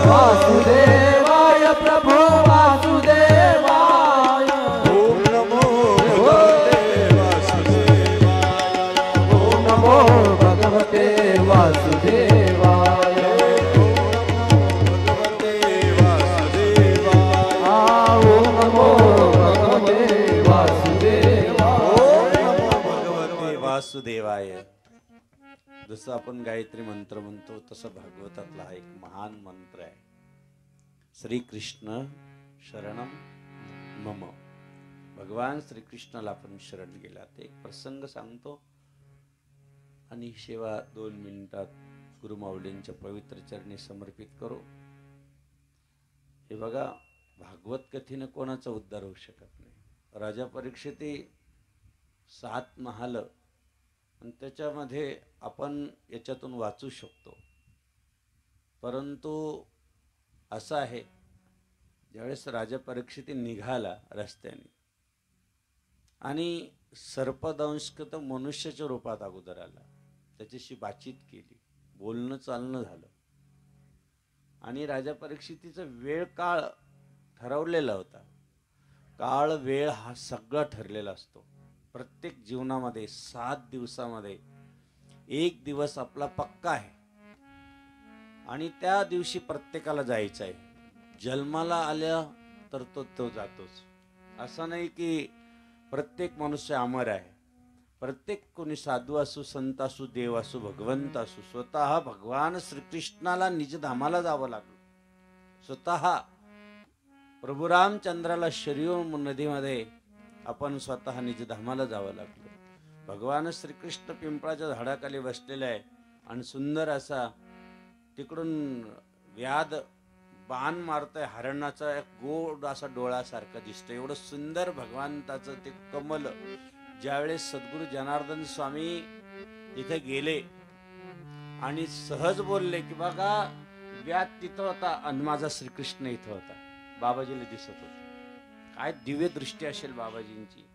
वासुदेवाय प्रभु वासुदेवाय, ओम नमो भगवते वासुदेवाय, ओम नमो भगवते वासुदेवाय, भगवते वासुदेवाय, ओम नमो भगवते वासुदेवाय, ओम नमो भगवते वासुदेवाय. जसं आपण गायत्री मंत्र म्हणतो तसं भागवतातला हा एक महान मंत्र आहे. श्रीकृष्ण शरणम मम. भगवान श्रीकृष्णाला आपण शरण गेला. ते एक प्रसंग सांगतो आणि सेवा 2 मिनिटात गुरुमाऊलींच्या पवित्र चरणी समर्पित करू. हे बघा, भागवत कथेनं कोणाचा उद्धार होऊ शकत नाही. राजा परीक्षिती 7 महाल आणि त्याच्यामध्ये आपण याच्यातून वाचू शकतो. परंतु असं आहे, ज्यावेळेस राजा परीक्षिती निघाला रस्त्याने आणि सर्पदंशक मनुष्याच्या रूपात अगोदर आला, त्याच्याशी बातचीत केली, बोलणं चालणं झालं आणि राजा परीक्षितीचा वेळ काळ ठरवलेला होता. काळ वेळ हा सगळा ठरलेला असतो. प्रत्येक जीवनामध्ये 7 दिवसामध्ये एक दिवस आपला पक्का आहे आणि त्या दिवशी प्रत्येकाला जायचं आहे. जन्माला आल्या तर तो जातोच. असं नाही की प्रत्येक मनुष्य अमर आहे. प्रत्येक कोणी साधू असो, संत असो, देव असो, भगवंत असो, स्वतः भगवान श्रीकृष्णाला निजधामाला जावं लागलं. स्वतः प्रभू रामचंद्राला शरीर नदीमध्ये आपण स्वतः निजधामाला जावं लागलं. भगवान श्रीकृष्ण पिंपळाच्या झाडाखाली बसलेला आहे आणि सुंदर असा तिकडून व्याध बाण मारतोय. हरणाचा एक गोड असा डोळ्यासारखं दिसतं. एवढं सुंदर भगवंताचं ते कमल. ज्यावेळेस सद्गुरू जनार्दन स्वामी तिथे गेले आणि सहज बोलले की बघा व्यात तिथं होता आणि माझा श्रीकृष्ण इथं होता. बाबाजीला दिसत होता. काय दिव्य दृष्टी असेल बाबाजींची.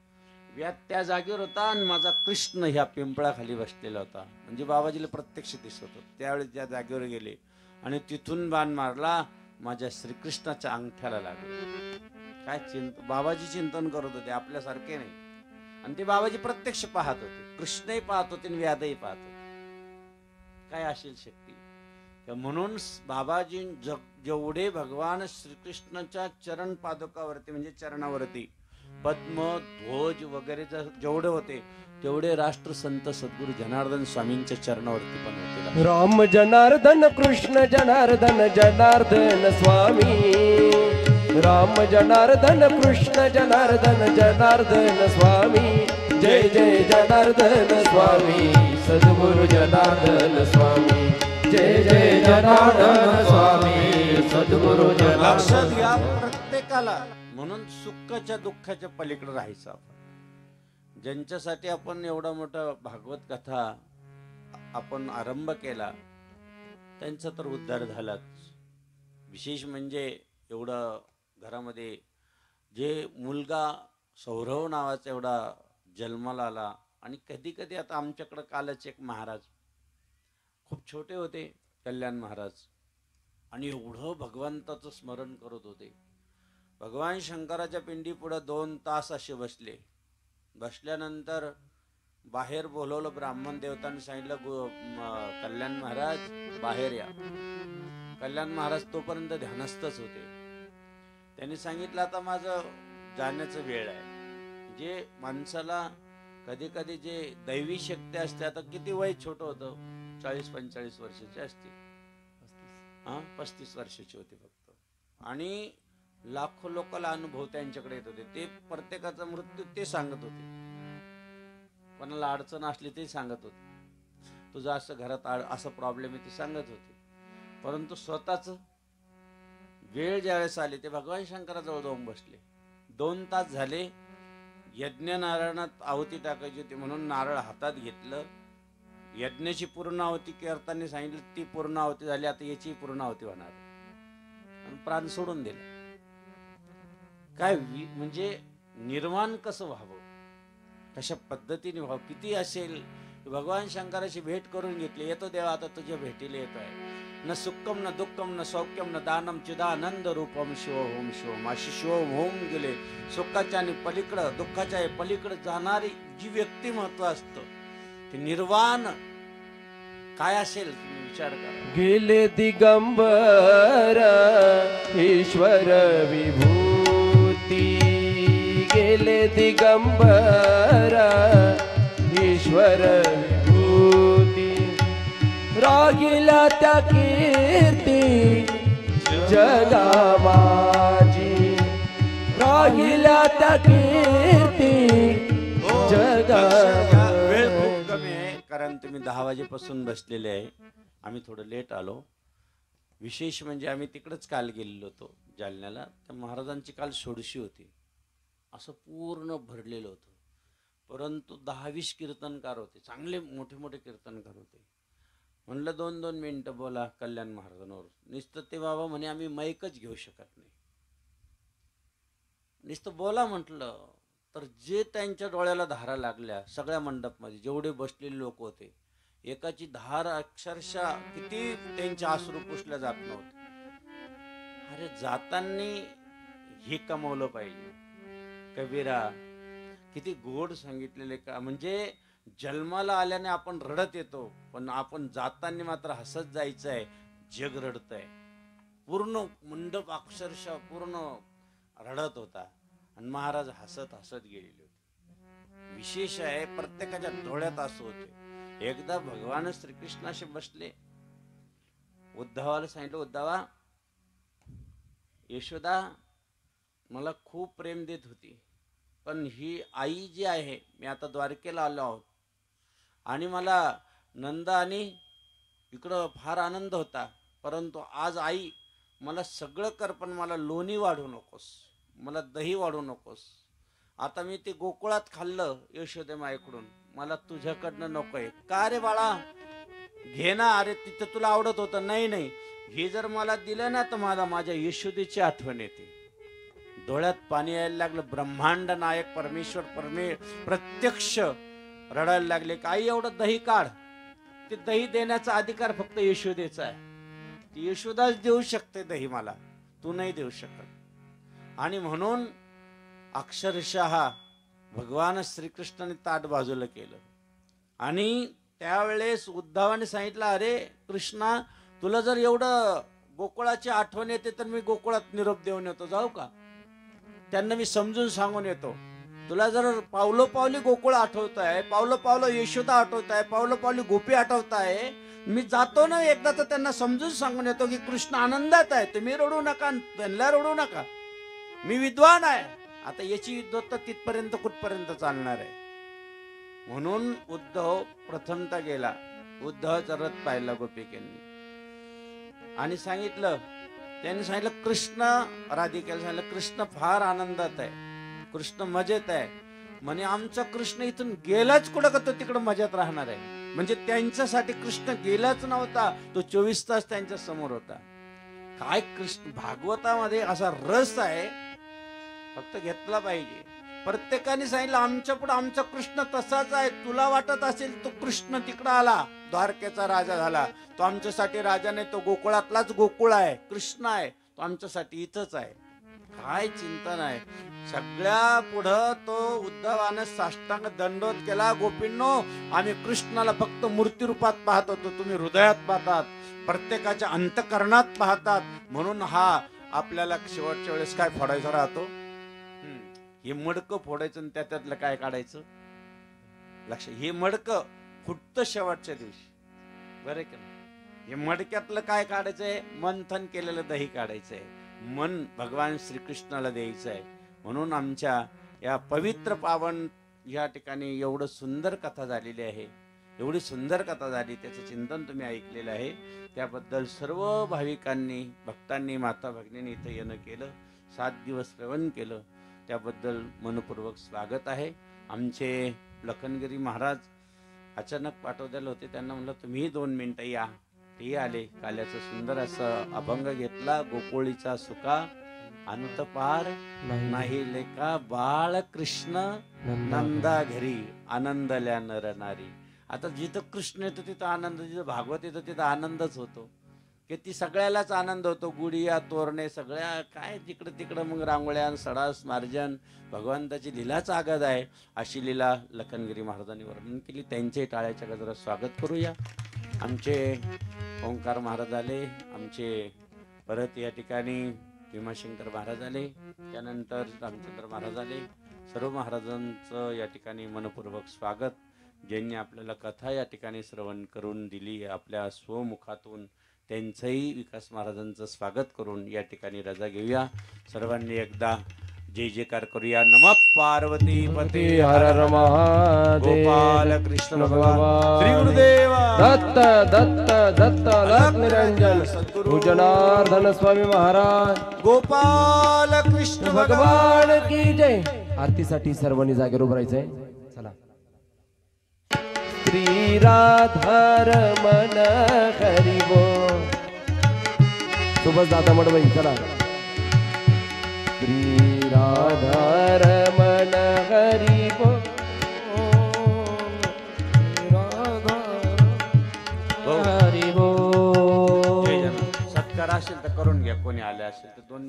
व्यात त्या जागेवर होता आणि माझा कृष्ण ह्या पिंपळाखाली बसलेला होता. म्हणजे बाबाजीला प्रत्यक्ष दिसत होत. त्यावेळी त्या जागेवर गेले आणि तिथून बाण मारला, माझ्या श्रीकृष्णाच्या अंगठ्याला लागला. काय बाबाजी चिंतन करत होते, आपल्यासारखे नाही. आणि ते बाबाजी प्रत्यक्ष पाहत होते. कृष्णही पाहत होते आणि व्याधही पाहत होते. काय असेल शक्ती. म्हणून बाबाजी जेवढे भगवान श्रीकृष्णाच्या चरण पादुकावरती म्हणजे चरणावरती पद्म ध्वज वगैरे जेवढे होते तेवढे राष्ट्रसंत सद्गुरू जनार्दन स्वामींच्या चरणावरती पण होते. राम जनार्दन कृष्ण जनार्दन जनार्दन स्वामी. राम जनार्दन कृष्ण जनार्दन जनार्दन स्वामी. जय जय जनार्दन स्वामी सद्गुरु जनार्दन स्वामी. जय जय जनार्दन स्वामी सद्गुरु लक्षात जनार्दन. घ्या प्रत्येकाला. म्हणून सुखाच्या दुःखाच्या पलीकडे राहायचं आपण. ज्यांच्यासाठी आपण एवढा मोठा भागवत कथा आपण आरंभ केला त्यांचा तर उद्धार झालाच. विशेष म्हणजे एवढं घरामध्ये जे मुलगा सौरव नावाचा एवढा जन्माला आला. आणि कधी कधी आता आमच्याकडं कालच एक महाराज खूप छोटे होते, कल्याण महाराज, आणि एवढं भगवंताचं स्मरण करत होते. भगवान शंकराच्या पिंडी पुढे 2 तास असे बसले. बसल्यानंतर बाहेर बोलवलं ब्राह्मण देवतांनी, सांगितलं कल्याण महाराज बाहेर या. कल्याण महाराज तोपर्यंत ध्यानस्थच होते. त्यांनी सांगितलं आता माझं जाण्याचं वेळ आहे. जे माणसाला कधी कधी जे दैवी शक्ती असते, आता किती वय छोटं होतं, 40-45 वर्षाचे असते, 35 वर्षाचे होते फक्त. आणि लाखो लोकांना अनुभव त्यांच्याकडे येत होते. ते प्रत्येकाचा मृत्यू ते सांगत होते. कोणाला अडचण असली ते सांगत होते. तुझं असं घरात असं प्रॉब्लेम आहे ते सांगत होते. परंतु स्वतःच वेळ ज्यावेळेस आली ते भगवान शंकराजवळ जाऊन बसले. 2 तास झाले. यज्ञ नारायणात आहुती टाकायची होती म्हणून नारळ हातात घेतलं. यज्ञाची पूर्ण आहुती करताना सांगितलं ती पूर्ण आहुती झाली, आता याची पूर्ण आहुती होणार. आणि प्राण सोडून दिला. काय म्हणजे निर्माण कसं व्हावं, कशा पद्धतीने व्हावं, किती असेल. भगवान शंकराची भेट करून घेतली. येतो देवा आता तुझ्या भेटीला येतोय. न सुखम न दुःखम न सौख्यम न दानम चिदानंद रूपम शिवोम शिवम. अशी शिवोम होम गेले. सुखाच्या आणि पलीकडं दुःखाच्या पलीकडे जाणारी जी व्यक्तिमत्व असतं ते निर्वाण काय असेल तुम्ही विचार करा. गेले दिगंबर ईश्वर विभूती. गेले दिगंबर ईश्वर विभूती. रागिला त्या कीर्ती जगा माझी. रागिला त्या कीर्ती जगा. वेळ खूप कमी आहे कारण तुम्ही 10 वाजेपासून बसलेले आहे. आम्ही थोडं लेट आलो. विशेष म्हणजे आम्ही तिकडंच काल गेलेलो होतो जालन्याला. त्या महाराजांची काल 16शी होती. असं पूर्ण भरलेलं होतं. परंतु 10-20 कीर्तनकार होते, चांगले मोठे मोठे कीर्तनकार होते. म्हणलं 2-2 मिनिटं बोला कल्याण महाराजांवर. नुसतं ते बाबा म्हणे आम्ही माईकच घेऊ शकत नाही. नुसतं बोला म्हटलं तर जे त्यांच्या डोळ्याला धारा लागल्या सगळ्या मंडपमध्ये जेवढे बसलेले लोक होते, एकाची धार अक्षरशः किती त्यांच्या अश्रू पुसल्या जात नव्हते. अरे जाताना हे कमवलं पाहिजे. कबीरा किती गोड सांगितलेले का. म्हणजे जन्माला आल्याने आपण रडत येतो पण आपण जाताना मात्र हसत जायचं आहे. जग रडतंय. पूर्ण मंडप अक्षरशः पूर्ण रडत होता आणि महाराज हसत हसत गेलेले होते. विशेष आहे प्रत्येकाच्या डोळ्यात असं होते. एकदा भगवान श्रीकृष्णाशी बसले. उद्धवाला सांगितलं उद्धवा यशोदा मला खूप प्रेम देत होती पण ही आई जी आहे, मी आता द्वारकेला आलो आहोत आणि मला नंद आणि इकडं फार आनंद होता, परंतु आज आई मला सगळं कर पण मला लोणी वाढू नकोस, मला दही वाढू नकोस. आता मी ते गोकुळात खाल्लं यशोदे माईकडून, मला तुझ्याकडनं नकोय. का रे बाळा. घे ना, अरे तिथं तुला आवडत होतं. नाही नाही, हे जर मला दिलं ना तर मला माझ्या यशोदेची आठवण येते. डोळ्यात पाणी यायला लागलं. ब्रह्मांड नायक परमेश्वर प्रत्यक्ष रडायला लागले. काही एवढं दही काढ. ते दही देण्याचा अधिकार फक्त यशोदेचा आहे. ती यशोदाच देऊ शकते दही, मला तू नाही देऊ शकत. आणि म्हणून अक्षरशः भगवान श्रीकृष्णाने ताट बाजूला केलं. आणि त्यावेळेस उद्धवाने सांगितलं, अरे कृष्णा, तुला जर एवढं गोकुळाची आठवण येते तर मी गोकुळात निरोप देऊन येतो, जाऊ का? त्यांना मी समजून सांगून येतो. तुला जर पावलोपावली गोकुळ आठवत आहे, पावलं यशोदा आठवत आहे, पावलोपावली गोपी आठवत आहे, मी जातो ना एकदा तर त्यांना समजून सांगून येतो की कृष्ण आनंदात आहे, तुम्ही रडू नका, त्यांना रडू नका, मी विद्वान आहे. आता याची युद्धोत्तर तिथपर्यंत कुठपर्यंत चालणार आहे. म्हणून उद्धव प्रथमता गेला. उद्धवाचा रथ पाहिला गोपिकांनी आणि सांगितलं, त्यांनी सांगितलं कृष्ण, राधिकेला सांगितलं कृष्ण फार आनंदात आहे, कृष्ण मजेत आहे. म्हणे आमचा कृष्ण इथून गेलाच कुठं का तो तिकडं मजेत राहणार आहे. म्हणजे त्यांच्यासाठी कृष्ण गेलाच नव्हता, तो 24 तास त्यांच्या समोर होता. काय कृष्ण भागवतामध्ये असा रस आहे, फक्त घेतला पाहिजे. प्रत्येकाने सांगितलं आमच्या पुढे आमचा कृष्ण तसाच आहे. तुला वाटत असेल तो कृष्ण तिकडं आला, द्वारकेचा राजा झाला, तो आमच्यासाठी राजा नाही, तो गोकुळातलाच गोकुळ आहे, कृष्ण आहे, तो आमच्यासाठी इथंच आहे. काय चिंतन आहे. सगळ्या पुढं तो उद्धवाने साष्टांग दंडोत केला. गोपींनो, आम्ही कृष्णाला फक्त मूर्ती रूपात पाहत होतो, तुम्ही हृदयात पाहतात, प्रत्येकाच्या अंतकरणात पाहतात. म्हणून हा आपल्याला शेवटच्या वेळेस काय फोडायचा राहतो, हे मडकं फोडायचं आणि त्यातलं काय काढायचं. लक्ष, हे मडकं फुटतं शेवटच्या दिवशी, बरं का? हे मडक्यातलं काय काढायचंय, मंथन केलेलं दही काढायचंय, मन भगवान श्रीकृष्णाला द्यायचं आहे. म्हणून आमच्या या पवित्र पावन या ठिकाणी एवढं सुंदर कथा झालेली आहे, एवढी सुंदर कथा झाली, त्याचं चिंतन तुम्ही ऐकलेलं आहे. त्याबद्दल सर्व भाविकांनी, भक्तांनी, माता भगिनींनी इथं येणं केलं, 7 दिवस श्रवण केलं, त्याबद्दल मनपूर्वक स्वागत आहे. आमचे लखनगिरी महाराज अचानक पाठवलेले होते, त्यांना म्हणलं तुम्ही 2 मिनिटं या. ते आले. काल्याचं सुंदर असं अभंग घेतला. गोकुळीचा सुका अंत पार नाही लेका, बाळ कृष्ण नंदा घरी आनंदल्या नर नारी. आता जिथं कृष्ण येतो तिथं आनंद, जिथं भागवत येतो तिथं आनंदच होतो. किती सगळ्यालाच आनंद होतो. गुढिया तोरणे सगळ्या काय जिकडं तिकडं मग रांगोळ्या, सडास मार्जन, भगवंताची लीलाच आगद आहे. अशी लीला लखनगिरी महाराजांनी वर्णन केली. त्यांचे टाळ्याच्या गजरात स्वागत करूया. आमचे ओंकार महाराज आले, आमचे परत या ठिकाणी भीमाशंकर महाराज आले, त्यानंतर रामचंद्र महाराज आले. सर्व महाराजांचं या ठिकाणी मनपूर्वक स्वागत. ज्यांनी आपल्याला कथा या ठिकाणी श्रवण करून दिली आपल्या स्वमुखातून, त्यांचंही विकास महाराजांचं स्वागत करून या ठिकाणी रजा घेऊया. सर्वांनी एकदा जय जयकार करूया. नमः पार्वती पते हर हर महादेव. गोपाल कृष्ण भगवान श्री गुरुदेव दत्त दत्त दत्त दत्त निरंजन सद्गुरु जनार्दन स्वामी महाराज गोपाल कृष्ण भगवान की जय. आरतीसाठी सर्वांनी जागेवर उभं राहायचंय. चला. श्री राधारमण हरी बोल. सुबस दादा मडबाई चला. श्री राधारमण हरी बोल. हरी बोल. सत्कार असेल तर करून घ्या, कोणी आले असेल तर 2